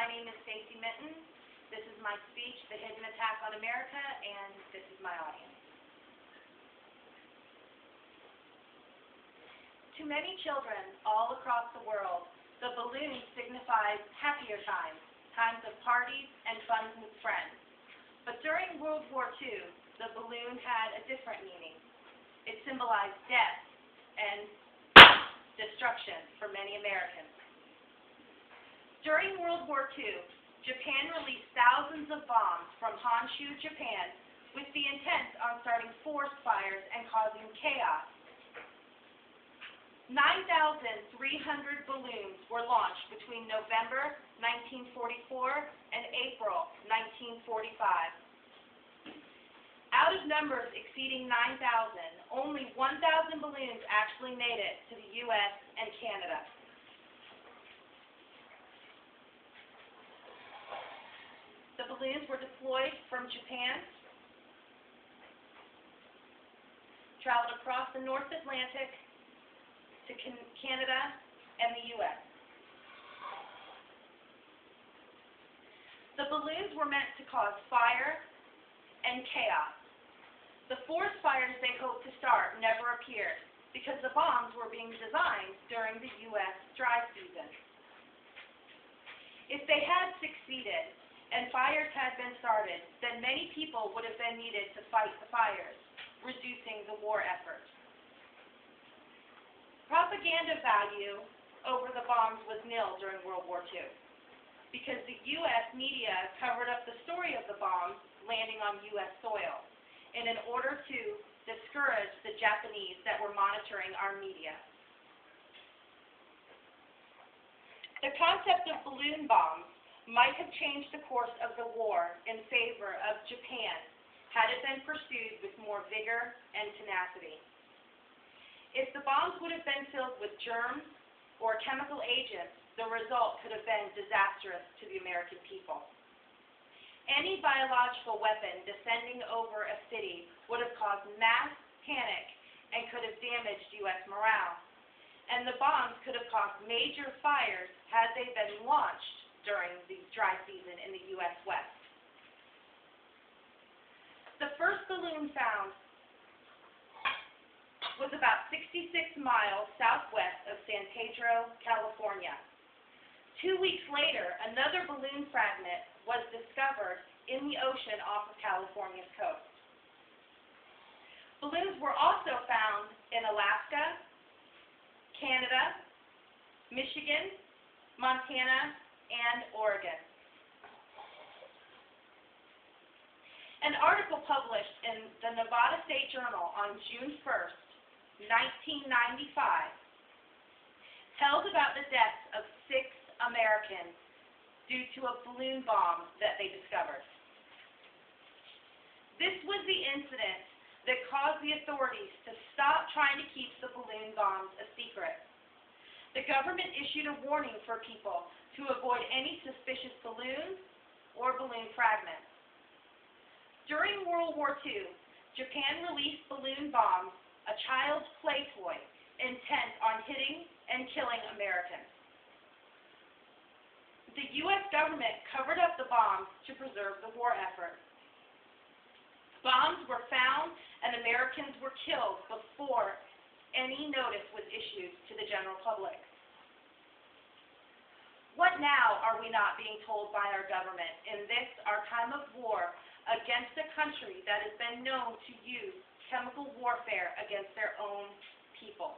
name is Stacy Minton. This is my speech, The Hidden Attack on America, and this is my audience. To many children all across the world, the balloon signifies happier times, times of parties and fun with friends. But during World War II, the balloon had a different meaning. It symbolized death and destruction for many Americans. During World War II, Japan released thousands of bombs from Honshu, Japan, with the intent on starting forest fires and causing chaos. 9,300 balloons were launched between November 1944 and April 1945. Out of numbers exceeding 9,000, only 1,000 balloons actually made it to the U.S. and Canada. The balloons were deployed from Japan, traveled across the North Atlantic to Canada and the U.S. The balloons were meant to cause fire and chaos. The forest fires they hoped to start never appeared because the bombs were being designed during the U.S. dry season. If they had succeeded and fires had been started, then many people would have been needed to fight the fires, reducing the war effort. Propaganda value over the bombs was nil during World War II because the U.S. media covered up the story of the bombs landing on U.S. soil in order to discourage the Japanese that were monitoring our media. The concept of balloon bombs might have changed the course of the war in favor of Japan had it been pursued with more vigor and tenacity. If the bombs would have been filled with germs or chemical agents, the result could have been disastrous to the American people. Any biological weapon descending over a city would have caused mass panic and could have damaged U.S. morale. And the bombs could have caused major fires had they been launched during the dry season in the U.S. West. The first balloon found was about 66 miles southwest of San Pedro, California. 2 weeks later, another balloon fragment was discovered in the ocean off of California's coast. Balloons were also found in Alaska, Canada, Michigan, Montana, and Oregon. An article published in the Nevada State Journal on June 1st, 1995, tells about the deaths of 6 Americans due to a balloon bomb that they discovered. This was the incident that caused the authorities to stop trying to keep the balloon bombs a secret. The government issued a warning for people to avoid any suspicious balloons or balloon fragments. During World War II, Japan released balloon bombs, a child's play toy, intent on hitting and killing Americans. The U.S. government covered up the bombs to preserve the war effort. Bombs were found and Americans were killed before any notice was issued to the general public. What now are we not being told by our government in this, our time of war, against a country that has been known to use chemical warfare against their own people?